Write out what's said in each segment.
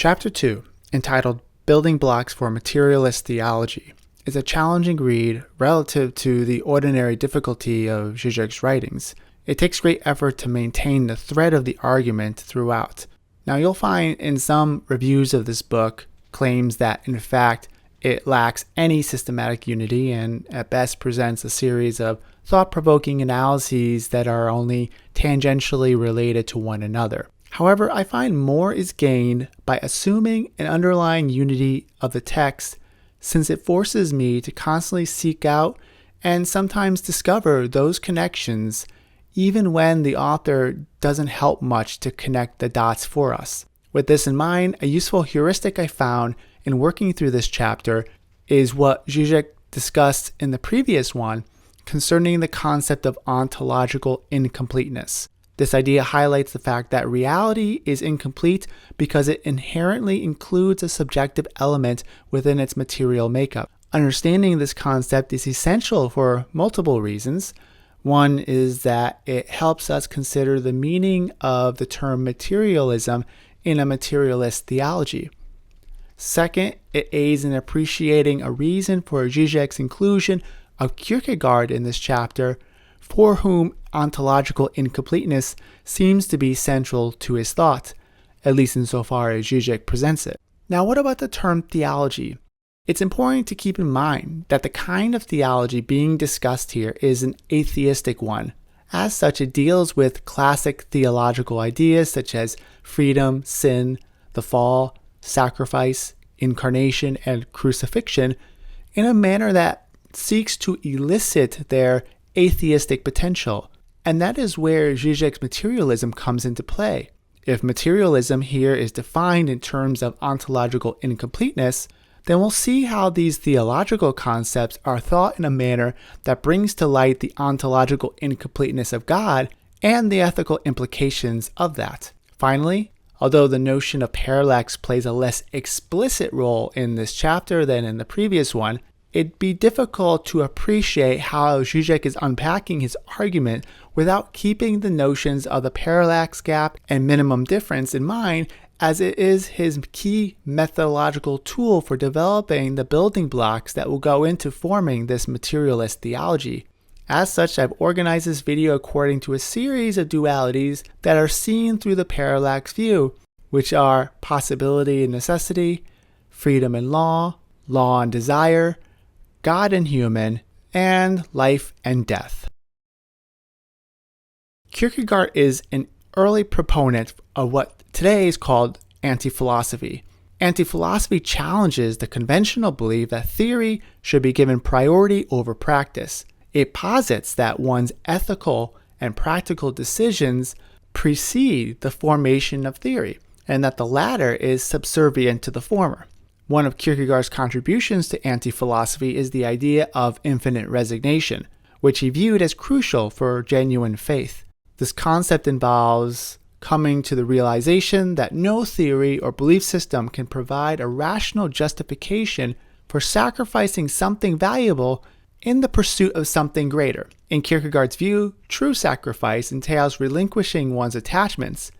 Chapter 2, entitled Building Blocks for Materialist Theology, is a challenging read relative to the ordinary difficulty of Zizek's writings. It takes great effort to maintain the thread of the argument throughout. Now you'll find in some reviews of this book claims that in fact it lacks any systematic unity and at best presents a series of thought-provoking analyses that are only tangentially related to one another. However, I find more is gained by assuming an underlying unity of the text, since it forces me to constantly seek out and sometimes discover those connections even when the author doesn't help much to connect the dots for us. With this in mind, a useful heuristic I found in working through this chapter is what Zizek discussed in the previous one concerning the concept of ontological incompleteness. This idea highlights the fact that reality is incomplete because it inherently includes a subjective element within its material makeup. Understanding this concept is essential for multiple reasons. One is that it helps us consider the meaning of the term materialism in a materialist theology. Second, it aids in appreciating a reason for Zizek's inclusion of Kierkegaard in this chapter, for whom ontological incompleteness seems to be central to his thought, at least insofar as Zizek presents it. Now, what about the term theology? It's important to keep in mind that the kind of theology being discussed here is an atheistic one. As such, it deals with classic theological ideas such as freedom, sin, the fall, sacrifice, incarnation, and crucifixion in a manner that seeks to elicit their atheistic potential. And that is where Zizek's materialism comes into play. If materialism here is defined in terms of ontological incompleteness, then we'll see how these theological concepts are thought in a manner that brings to light the ontological incompleteness of God and the ethical implications of that. Finally, although the notion of parallax plays a less explicit role in this chapter than in the previous one, it'd be difficult to appreciate how Zizek is unpacking his argument without keeping the notions of the parallax gap and minimum difference in mind, as it is his key methodological tool for developing the building blocks that will go into forming this materialist theology. As such, I've organized this video according to a series of dualities that are seen through the parallax view, which are possibility and necessity, freedom and law, law and desire, God and human, and life and death. Kierkegaard is an early proponent of what today is called anti-philosophy. Anti-philosophy challenges the conventional belief that theory should be given priority over practice. It posits that one's ethical and practical decisions precede the formation of theory, and that the latter is subservient to the former. One of Kierkegaard's contributions to anti-philosophy is the idea of infinite resignation, which he viewed as crucial for genuine faith. This concept involves coming to the realization that no theory or belief system can provide a rational justification for sacrificing something valuable in the pursuit of something greater. In Kierkegaard's view, true sacrifice entails relinquishing one's attachments,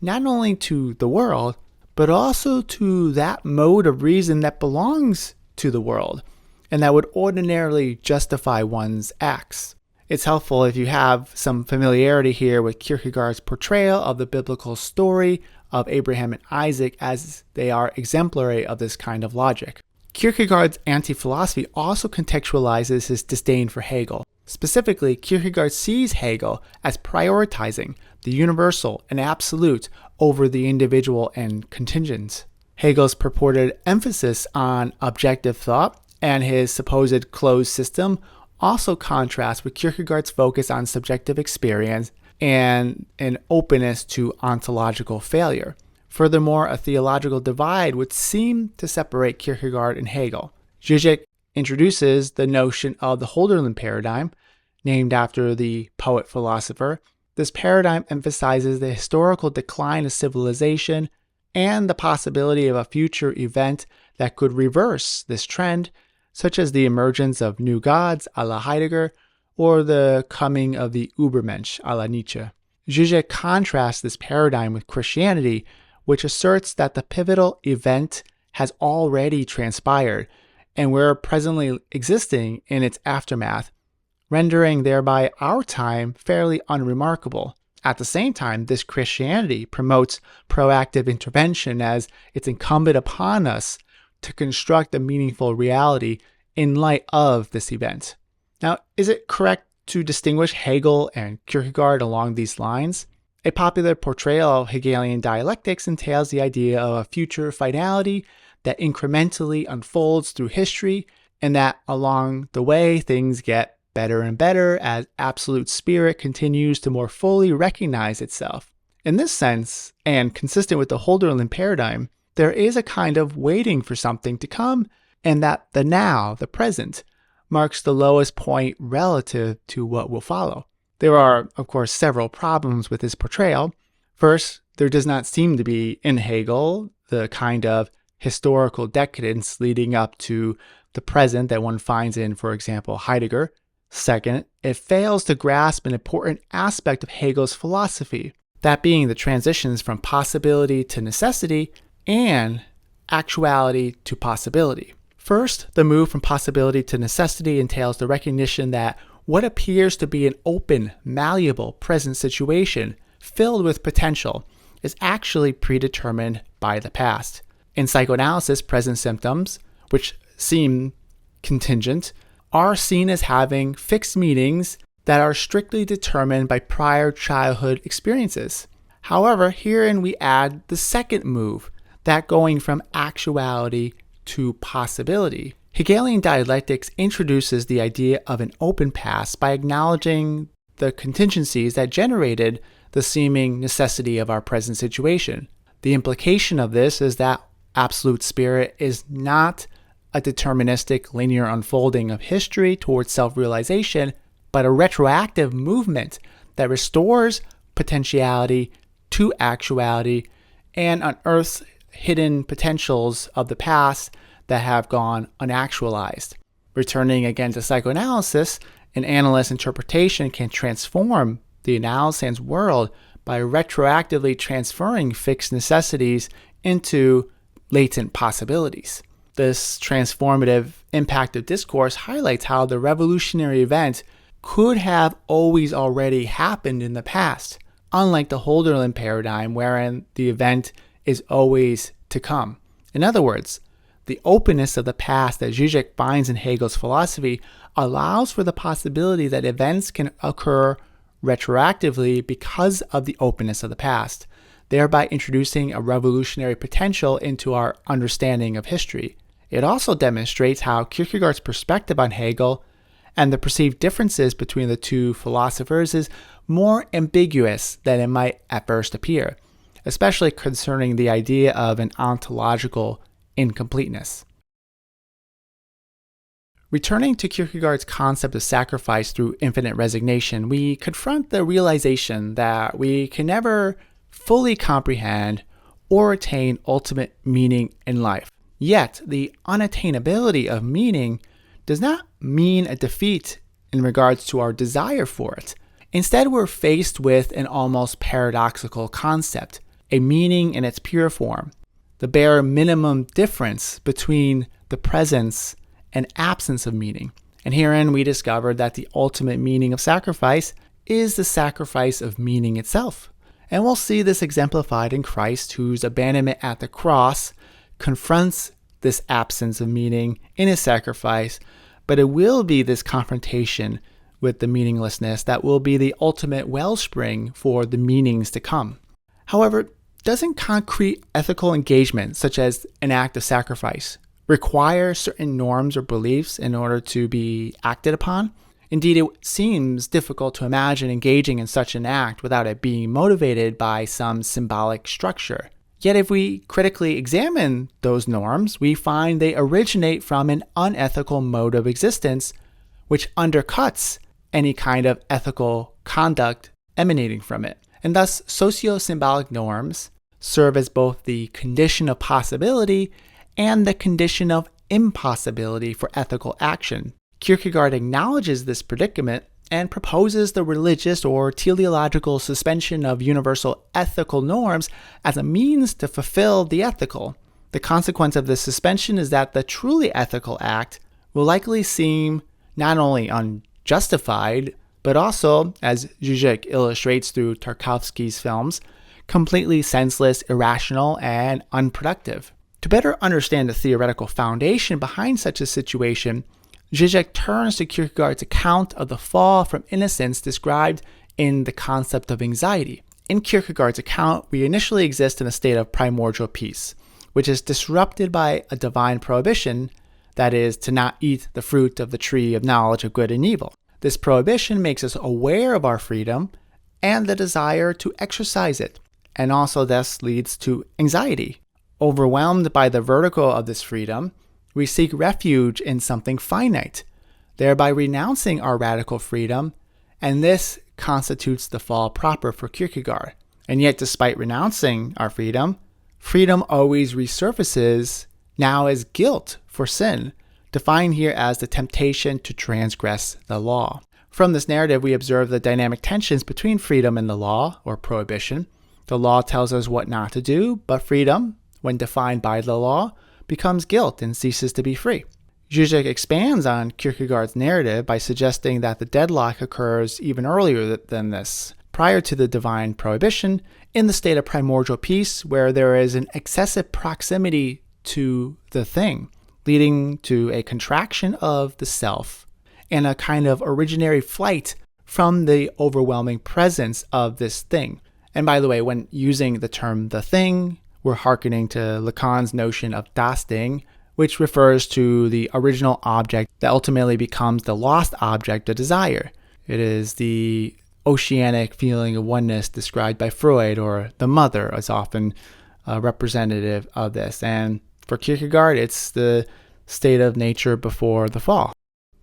not only to the world, but also to that mode of reason that belongs to the world and that would ordinarily justify one's acts. It's helpful if you have some familiarity here with Kierkegaard's portrayal of the biblical story of Abraham and Isaac, as they are exemplary of this kind of logic. Kierkegaard's anti-philosophy also contextualizes his disdain for Hegel. Specifically, Kierkegaard sees Hegel as prioritizing the universal and absolute over the individual and contingent. Hegel's purported emphasis on objective thought and his supposed closed system also contrasts with Kierkegaard's focus on subjective experience and an openness to ontological failure. Furthermore, a theological divide would seem to separate Kierkegaard and Hegel. Zizek introduces the notion of the Hölderlin paradigm, named after the poet-philosopher. This paradigm emphasizes the historical decline of civilization and the possibility of a future event that could reverse this trend, such as the emergence of new gods a la Heidegger or the coming of the Übermensch a la Nietzsche. Zizek contrasts this paradigm with Christianity, which asserts that the pivotal event has already transpired and we're presently existing in its aftermath, rendering thereby our time fairly unremarkable. At the same time, this Christianity promotes proactive intervention, as it's incumbent upon us to construct a meaningful reality in light of this event. Now, is it correct to distinguish Hegel and Kierkegaard along these lines? A popular portrayal of Hegelian dialectics entails the idea of a future finality that incrementally unfolds through history, and that along the way things get better and better as absolute spirit continues to more fully recognize itself. In this sense, and consistent with the Hölderlin paradigm, there is a kind of waiting for something to come, and that the now, the present, marks the lowest point relative to what will follow. There are, of course, several problems with this portrayal. First, there does not seem to be, in Hegel, the kind of historical decadence leading up to the present that one finds in, for example, Heidegger. Second, it fails to grasp an important aspect of Hegel's philosophy, that being the transitions from possibility to necessity and actuality to possibility. First, the move from possibility to necessity entails the recognition that what appears to be an open, malleable present situation filled with potential is actually predetermined by the past. In psychoanalysis, present symptoms, which seem contingent, are seen as having fixed meanings that are strictly determined by prior childhood experiences. However, herein we add the second move, that going from actuality to possibility. Hegelian dialectics introduces the idea of an open past by acknowledging the contingencies that generated the seeming necessity of our present situation. The implication of this is that absolute spirit is not a deterministic linear unfolding of history towards self-realization, but a retroactive movement that restores potentiality to actuality and unearths hidden potentials of the past that have gone unactualized. Returning again to psychoanalysis, an analyst's interpretation can transform the analysand's world by retroactively transferring fixed necessities into latent possibilities. This transformative impact of discourse highlights how the revolutionary event could have always already happened in the past, unlike the Hölderlin paradigm wherein the event is always to come. In other words, the openness of the past that Zizek finds in Hegel's philosophy allows for the possibility that events can occur retroactively because of the openness of the past, thereby introducing a revolutionary potential into our understanding of history. It also demonstrates how Kierkegaard's perspective on Hegel and the perceived differences between the two philosophers is more ambiguous than it might at first appear, especially concerning the idea of an ontological incompleteness. Returning to Kierkegaard's concept of sacrifice through infinite resignation, we confront the realization that we can never fully comprehend or attain ultimate meaning in life. Yet, the unattainability of meaning does not mean a defeat in regards to our desire for it. Instead, we're faced with an almost paradoxical concept, a meaning in its pure form, the bare minimum difference between the presence and absence of meaning. And herein we discovered that the ultimate meaning of sacrifice is the sacrifice of meaning itself. And we'll see this exemplified in Christ, whose abandonment at the cross confronts this absence of meaning in his sacrifice, but it will be this confrontation with the meaninglessness that will be the ultimate wellspring for the meanings to come. However, doesn't concrete ethical engagement, such as an act of sacrifice, require certain norms or beliefs in order to be acted upon? Indeed, it seems difficult to imagine engaging in such an act without it being motivated by some symbolic structure. Yet if we critically examine those norms, we find they originate from an unethical mode of existence, which undercuts any kind of ethical conduct emanating from it. And thus, socio-symbolic norms serve as both the condition of possibility and the condition of impossibility for ethical action. Kierkegaard acknowledges this predicament and proposes the religious or teleological suspension of universal ethical norms as a means to fulfill the ethical. The consequence of this suspension is that the truly ethical act will likely seem not only unjustified, but also, as Zizek illustrates through Tarkovsky's films, completely senseless, irrational, and unproductive. To better understand the theoretical foundation behind such a situation, Zizek turns to Kierkegaard's account of the fall from innocence described in The Concept of Anxiety. In Kierkegaard's account, we initially exist in a state of primordial peace, which is disrupted by a divine prohibition, that is, to not eat the fruit of the tree of knowledge of good and evil. This prohibition makes us aware of our freedom and the desire to exercise it, and also thus leads to anxiety. Overwhelmed by the vertigo of this freedom, we seek refuge in something finite, thereby renouncing our radical freedom, and this constitutes the fall proper for Kierkegaard. And yet, despite renouncing our freedom, freedom always resurfaces now as guilt for sin, defined here as the temptation to transgress the law. From this narrative, we observe the dynamic tensions between freedom and the law, or prohibition. The law tells us what not to do, but freedom, when defined by the law, becomes guilt and ceases to be free. Zizek expands on Kierkegaard's narrative by suggesting that the deadlock occurs even earlier than this, prior to the divine prohibition, in the state of primordial peace, where there is an excessive proximity to the thing, leading to a contraction of the self and a kind of originary flight from the overwhelming presence of this thing. And by the way, when using the term the thing, we're hearkening to Lacan's notion of das Ding, which refers to the original object that ultimately becomes the lost object of desire. It is the oceanic feeling of oneness described by Freud, or the mother is often a representative of this. And for Kierkegaard, it's the state of nature before the fall.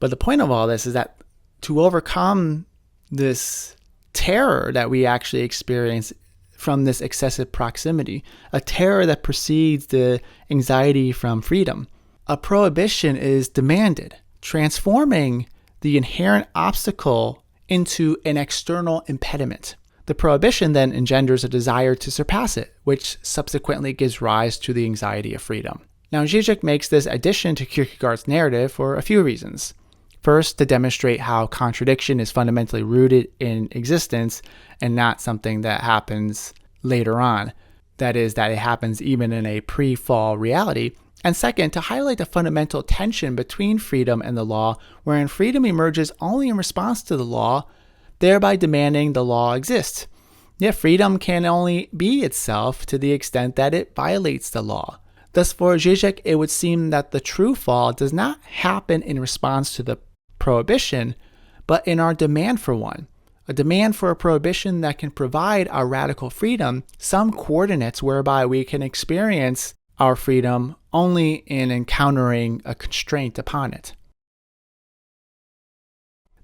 But the point of all this is that to overcome this terror that we actually experience from this excessive proximity, a terror that precedes the anxiety from freedom, a prohibition is demanded, transforming the inherent obstacle into an external impediment. The prohibition then engenders a desire to surpass it, which subsequently gives rise to the anxiety of freedom. Now, Zizek makes this addition to Kierkegaard's narrative for a few reasons. First, to demonstrate how contradiction is fundamentally rooted in existence and not something that happens later on. That is, that it happens even in a pre-fall reality. And second, to highlight the fundamental tension between freedom and the law, wherein freedom emerges only in response to the law, thereby demanding the law exists. Yet freedom can only be itself to the extent that it violates the law. Thus, for Zizek, it would seem that the true fall does not happen in response to the prohibition, but in our demand for one. A demand for a prohibition that can provide our radical freedom some coordinates whereby we can experience our freedom only in encountering a constraint upon it.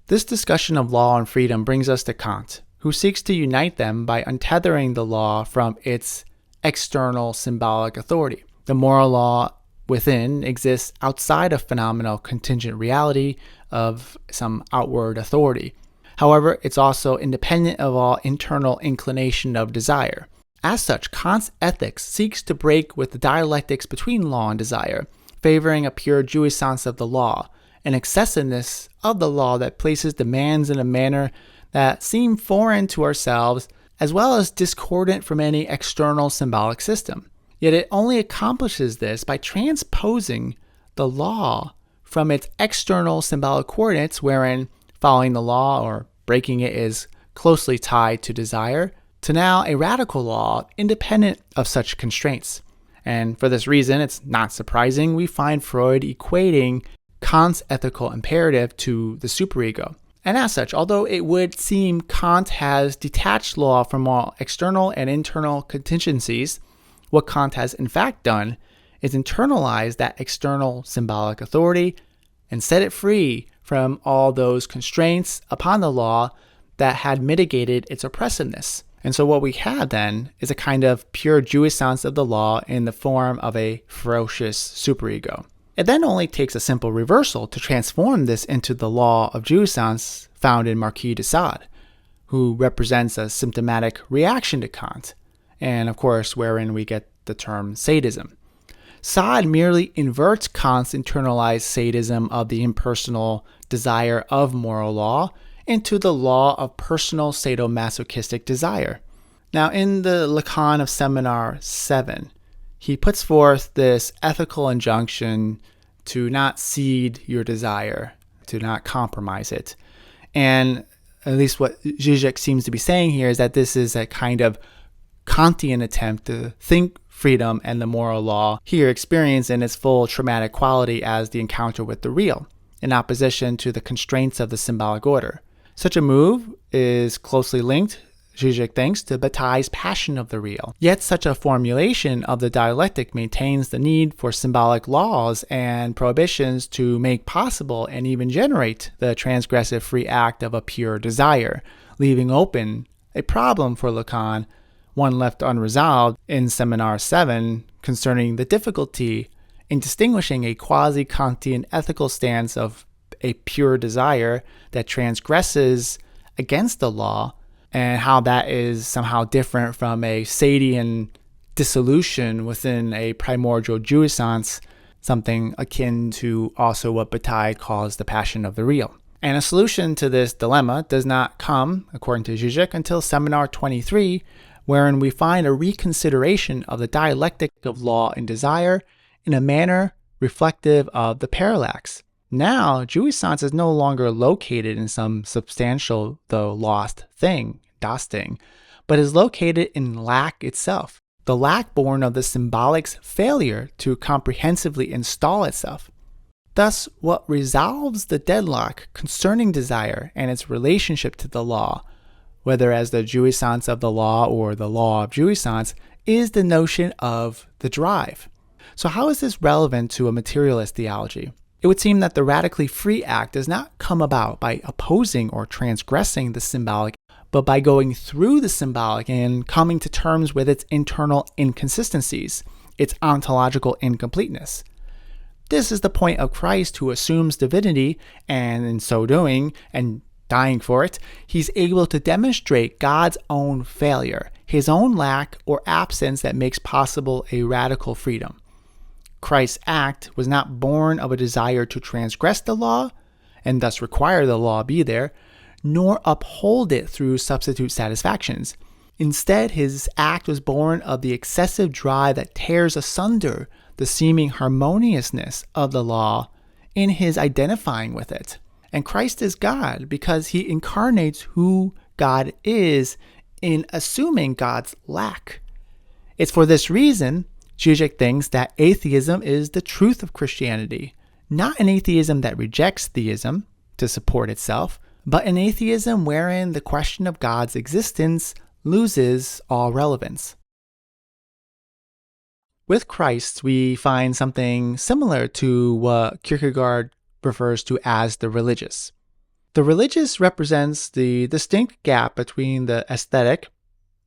This discussion of law and freedom brings us to Kant, who seeks to unite them by untethering the law from its external symbolic authority. The moral law within exists outside of phenomenal contingent reality of some outward authority. However, it's also independent of all internal inclination of desire. As such, Kant's ethics seeks to break with the dialectics between law and desire, favoring a pure jouissance of the law, an excessiveness of the law that places demands in a manner that seem foreign to ourselves, as well as discordant from any external symbolic system. Yet it only accomplishes this by transposing the law from its external symbolic coordinates, wherein following the law or breaking it is closely tied to desire, to now a radical law independent of such constraints. And for this reason, it's not surprising we find Freud equating Kant's ethical imperative to the superego. And as such, although it would seem Kant has detached law from all external and internal contingencies, what Kant has in fact done is internalize that external symbolic authority and set it free from all those constraints upon the law that had mitigated its oppressiveness. And so what we have then is a kind of pure jouissance of the law in the form of a ferocious superego. It then only takes a simple reversal to transform this into the law of jouissance found in Marquis de Sade, who represents a symptomatic reaction to Kant, and of course wherein we get the term sadism. Sade merely inverts Kant's internalized sadism of the impersonal desire of moral law into the law of personal sadomasochistic desire. Now, in the Lacan of Seminar 7, he puts forth this ethical injunction to not cede your desire, to not compromise it. And at least what Zizek seems to be saying here is that this is a kind of Kantian attempt to think freedom and the moral law here experienced in its full traumatic quality as the encounter with the real, in opposition to the constraints of the symbolic order. Such a move is closely linked, Zizek thinks, to Bataille's passion of the real. Yet such a formulation of the dialectic maintains the need for symbolic laws and prohibitions to make possible and even generate the transgressive free act of a pure desire, leaving open a problem for Lacan, one left unresolved in Seminar 7, concerning the difficulty in distinguishing a quasi-Kantian ethical stance of a pure desire that transgresses against the law, and how that is somehow different from a Sadian dissolution within a primordial jouissance, something akin to also what Bataille calls the passion of the real. And a solution to this dilemma does not come, according to Zizek, until Seminar 23, wherein we find a reconsideration of the dialectic of law and desire in a manner reflective of the parallax. Now, jouissance is no longer located in some substantial, though lost thing, das Ding, but is located in lack itself, the lack born of the symbolic's failure to comprehensively install itself. Thus, what resolves the deadlock concerning desire and its relationship to the law, whether as the jouissance of the law or the law of jouissance, is the notion of the drive. So how is this relevant to a materialist theology? It would seem that the radically free act does not come about by opposing or transgressing the symbolic, but by going through the symbolic and coming to terms with its internal inconsistencies, its ontological incompleteness. This is the point of Christ, who assumes divinity, and in so doing, and dying for it, he's able to demonstrate God's own failure, his own lack or absence that makes possible a radical freedom. Christ's act was not born of a desire to transgress the law, and thus require the law be there, nor uphold it through substitute satisfactions. Instead, his act was born of the excessive drive that tears asunder the seeming harmoniousness of the law in his identifying with it. And Christ is God because he incarnates who God is in assuming God's lack. It's for this reason Zizek thinks that atheism is the truth of Christianity, not an atheism that rejects theism to support itself, but an atheism wherein the question of God's existence loses all relevance. With Christ, we find something similar to what Kierkegaard refers to as the religious. The religious represents the distinct gap between the aesthetic,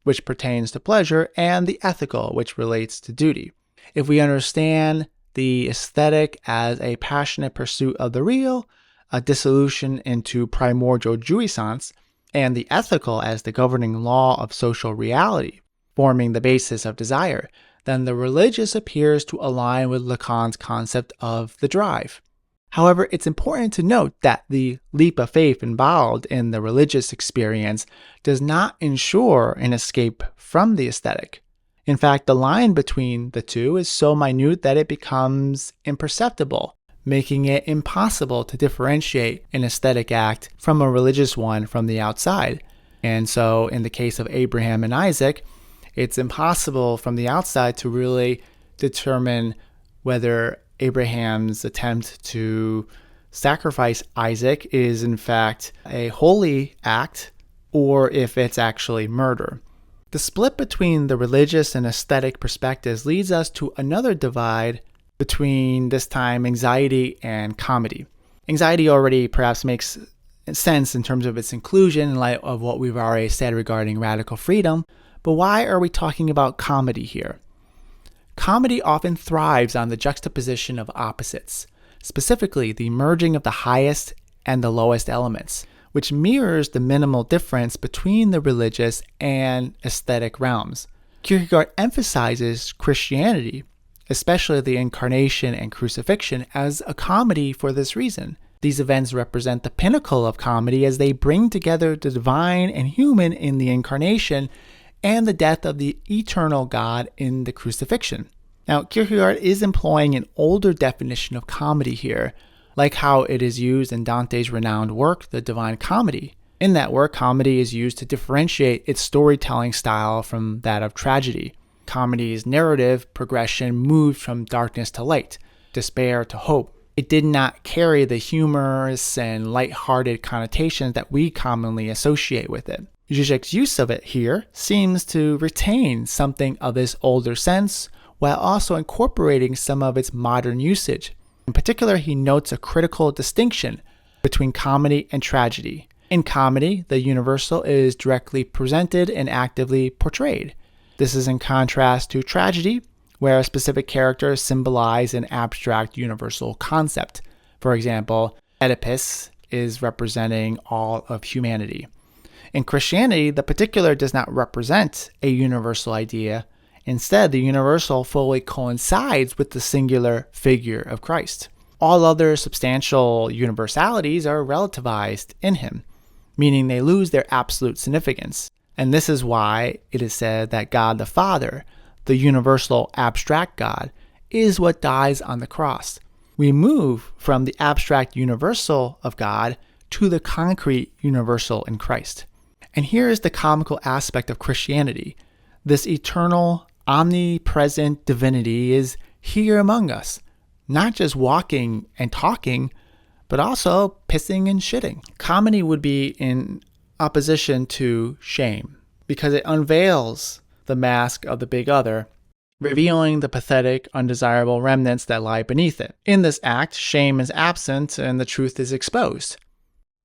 which pertains to pleasure, and the ethical, which relates to duty. If we understand the aesthetic as a passionate pursuit of the real, a dissolution into primordial jouissance, and the ethical as the governing law of social reality, forming the basis of desire, then the religious appears to align with Lacan's concept of the drive. However, it's important to note that the leap of faith involved in the religious experience does not ensure an escape from the aesthetic. In fact, the line between the two is so minute that it becomes imperceptible, making it impossible to differentiate an aesthetic act from a religious one from the outside. And so, in the case of Abraham and Isaac, it's impossible from the outside to really determine whether Abraham's attempt to sacrifice Isaac is in fact a holy act or if it's actually murder. The split between the religious and aesthetic perspectives leads us to another divide between, this time, anxiety and comedy. Anxiety already perhaps makes sense in terms of its inclusion in light of what we've already said regarding radical freedom, but why are we talking about comedy here? Comedy often thrives on the juxtaposition of opposites, specifically the merging of the highest and the lowest elements, which mirrors the minimal difference between the religious and aesthetic realms. Kierkegaard emphasizes Christianity, especially the incarnation and crucifixion, as a comedy for this reason. These events represent the pinnacle of comedy as they bring together the divine and human in the incarnation and the death of the eternal God in the crucifixion. Now, Kierkegaard is employing an older definition of comedy here, like how it is used in Dante's renowned work, The Divine Comedy. In that work, comedy is used to differentiate its storytelling style from that of tragedy. Comedy's narrative progression moved from darkness to light, despair to hope. It did not carry the humorous and light-hearted connotations that we commonly associate with it. Zizek's use of it here seems to retain something of this older sense, while also incorporating some of its modern usage. In particular, he notes a critical distinction between comedy and tragedy. In comedy, the universal is directly presented and actively portrayed. This is in contrast to tragedy, where specific characters symbolize an abstract universal concept. For example, Oedipus is representing all of humanity. In Christianity, the particular does not represent a universal idea. Instead, the universal fully coincides with the singular figure of Christ. All other substantial universalities are relativized in him, meaning they lose their absolute significance. And this is why it is said that God the Father, the universal abstract God, is what dies on the cross. We move from the abstract universal of God to the concrete universal in Christ. And here is the comical aspect of Christianity. This eternal, omnipresent divinity is here among us, not just walking and talking, but also pissing and shitting. Comedy would be in opposition to shame, because it unveils the mask of the big other, revealing the pathetic, undesirable remnants that lie beneath it. In this act, shame is absent and the truth is exposed.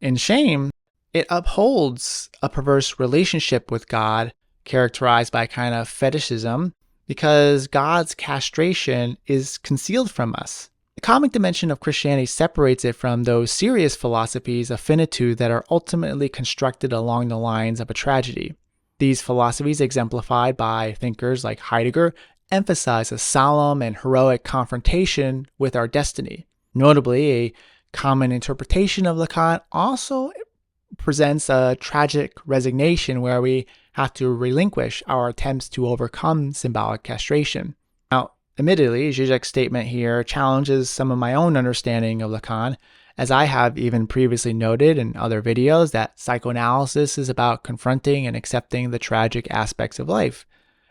In shame, it upholds a perverse relationship with God, characterized by kind of fetishism, because God's castration is concealed from us. The comic dimension of Christianity separates it from those serious philosophies of finitude that are ultimately constructed along the lines of a tragedy. These philosophies, exemplified by thinkers like Heidegger, emphasize a solemn and heroic confrontation with our destiny. Notably, a common interpretation of Lacan also presents a tragic resignation where we have to relinquish our attempts to overcome symbolic castration. Now, admittedly, Zizek's statement here challenges some of my own understanding of Lacan, as I have even previously noted in other videos that psychoanalysis is about confronting and accepting the tragic aspects of life,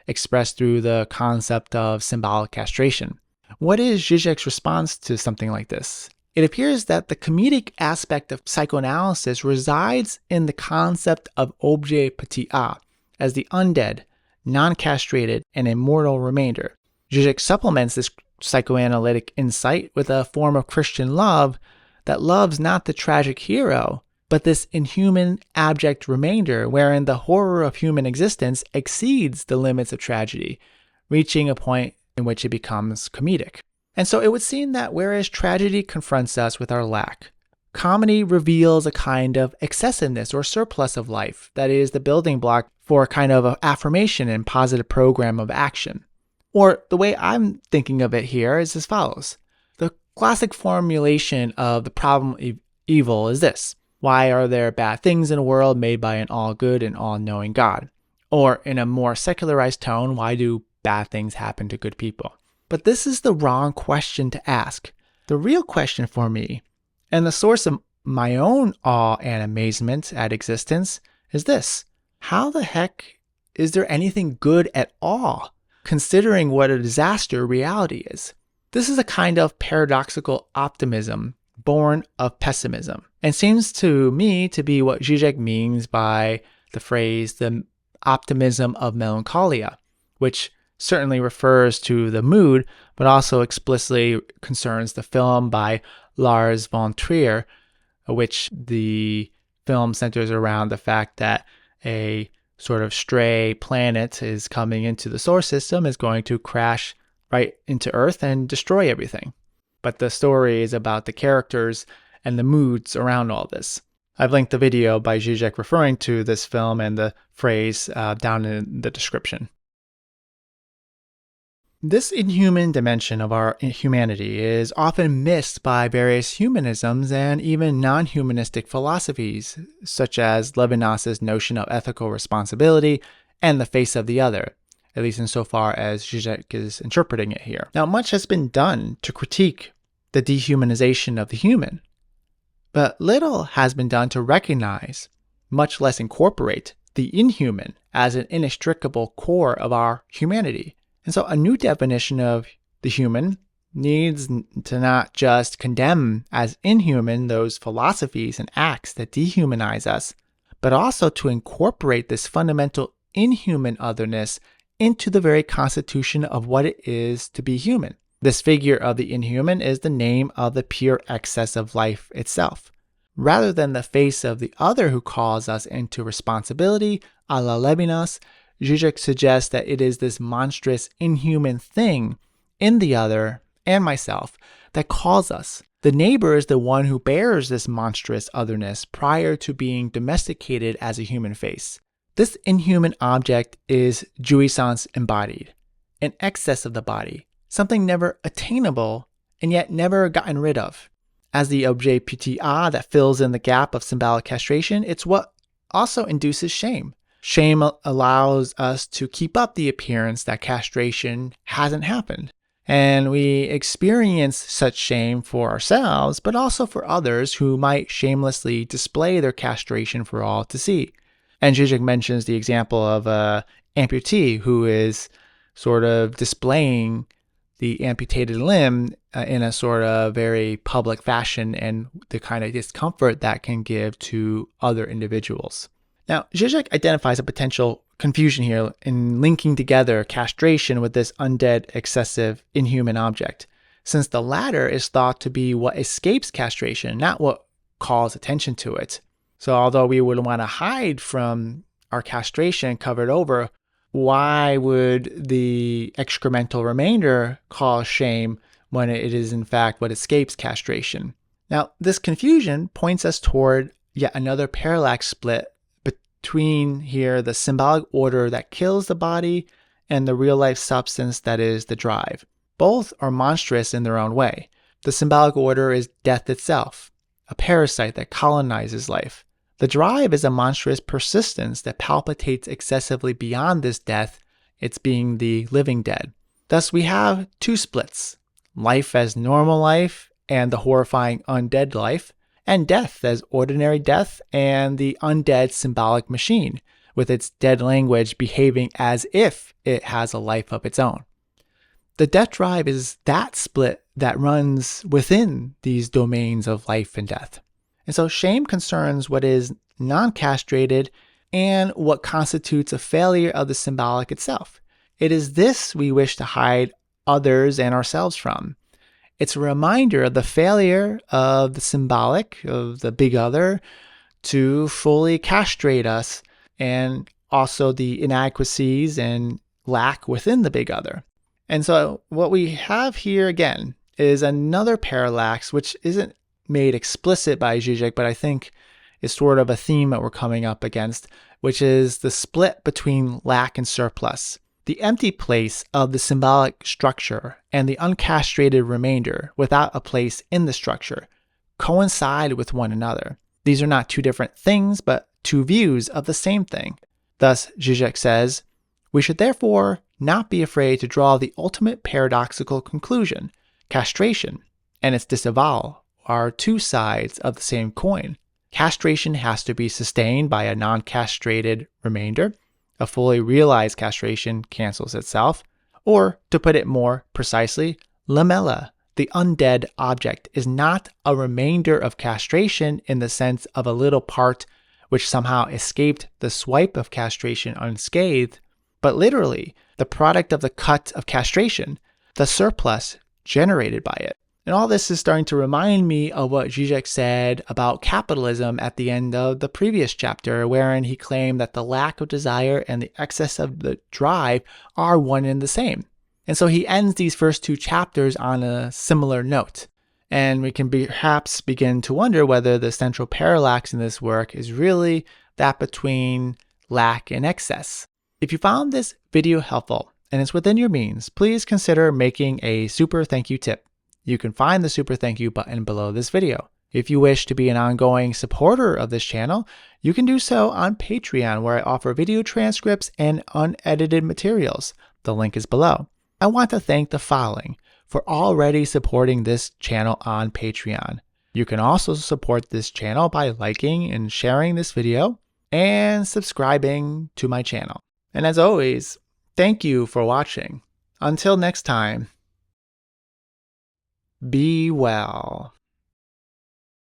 expressed through the concept of symbolic castration. What is Zizek's response to something like this? It appears that the comedic aspect of psychoanalysis resides in the concept of objet petit a, as the undead, non-castrated, and immortal remainder. Zizek supplements this psychoanalytic insight with a form of Christian love that loves not the tragic hero, but this inhuman, abject remainder wherein the horror of human existence exceeds the limits of tragedy, reaching a point in which it becomes comedic. And so it would seem that whereas tragedy confronts us with our lack, comedy reveals a kind of excessiveness or surplus of life that is the building block for a kind of affirmation and positive program of action. Or the way I'm thinking of it here is as follows. The classic formulation of the problem of evil is this. Why are there bad things in a world made by an all-good and all-knowing God? Or in a more secularized tone, why do bad things happen to good people? But this is the wrong question to ask. The real question for me, and the source of my own awe and amazement at existence, is this. How the heck is there anything good at all, considering what a disaster reality is? This is a kind of paradoxical optimism born of pessimism, and seems to me to be what Zizek means by the phrase the optimism of melancholia, which certainly refers to the mood, but also explicitly concerns the film by Lars von Trier, which the film centers around the fact that a sort of stray planet is coming into the solar system, is going to crash right into Earth and destroy everything. But the story is about the characters and the moods around all this. I've linked the video by Zizek referring to this film and the phrase down in the description. This inhuman dimension of our humanity is often missed by various humanisms and even non-humanistic philosophies, such as Levinas's notion of ethical responsibility and the face of the other, at least insofar as Zizek is interpreting it here. Now, much has been done to critique the dehumanization of the human, but little has been done to recognize, much less incorporate, the inhuman as an inextricable core of our humanity. And so a new definition of the human needs to not just condemn as inhuman those philosophies and acts that dehumanize us, but also to incorporate this fundamental inhuman otherness into the very constitution of what it is to be human. This figure of the inhuman is the name of the pure excess of life itself. Rather than the face of the other who calls us into responsibility, a la Levinas, Zizek suggests that it is this monstrous, inhuman thing in the other and myself that calls us. The neighbor is the one who bears this monstrous otherness prior to being domesticated as a human face. This inhuman object is jouissance embodied, an excess of the body, something never attainable and yet never gotten rid of. As the objet petit a that fills in the gap of symbolic castration, it's what also induces shame. Shame allows us to keep up the appearance that castration hasn't happened. And we experience such shame for ourselves, but also for others who might shamelessly display their castration for all to see. And Zizek mentions the example of an amputee who is sort of displaying the amputated limb in a sort of very public fashion and the kind of discomfort that can give to other individuals. Now, Zizek identifies a potential confusion here in linking together castration with this undead, excessive, inhuman object, since the latter is thought to be what escapes castration, not what calls attention to it. So although we would want to hide from our castration covered over, why would the excremental remainder cause shame when it is in fact what escapes castration? Now, this confusion points us toward yet another parallax split between here the symbolic order that kills the body and the real-life substance that is the drive. Both are monstrous in their own way. The symbolic order is death itself, a parasite that colonizes life. The drive is a monstrous persistence that palpitates excessively beyond this death, its being the living dead. Thus, we have two splits, life as normal life and the horrifying undead life, and death as ordinary death and the undead symbolic machine, with its dead language behaving as if it has a life of its own. The death drive is that split that runs within these domains of life and death. And so shame concerns what is non-castrated and what constitutes a failure of the symbolic itself. It is this we wish to hide others and ourselves from. It's a reminder of the failure of the symbolic, of the big other, to fully castrate us, and also the inadequacies and lack within the big other. And so what we have here again is another parallax, which isn't made explicit by Zizek, but I think is sort of a theme that we're coming up against, which is the split between lack and surplus. The empty place of the symbolic structure and the uncastrated remainder without a place in the structure coincide with one another. These are not two different things, but two views of the same thing. Thus, Zizek says, we should therefore not be afraid to draw the ultimate paradoxical conclusion. Castration and its disavowal are two sides of the same coin. Castration has to be sustained by a non-castrated remainder. A fully realized castration cancels itself. Or, to put it more precisely, lamella, the undead object, is not a remainder of castration in the sense of a little part which somehow escaped the swipe of castration unscathed, but literally the product of the cut of castration, the surplus generated by it. And all this is starting to remind me of what Zizek said about capitalism at the end of the previous chapter, wherein he claimed that the lack of desire and the excess of the drive are one and the same. And so he ends these first two chapters on a similar note. And we can perhaps begin to wonder whether the central parallax in this work is really that between lack and excess. If you found this video helpful and it's within your means, please consider making a super thank you tip. You can find the super thank you button below this video. If you wish to be an ongoing supporter of this channel, you can do so on Patreon, where I offer video transcripts and unedited materials. The link is below. I want to thank the following for already supporting this channel on Patreon. You can also support this channel by liking and sharing this video and subscribing to my channel. And as always, thank you for watching. Until next time, be well.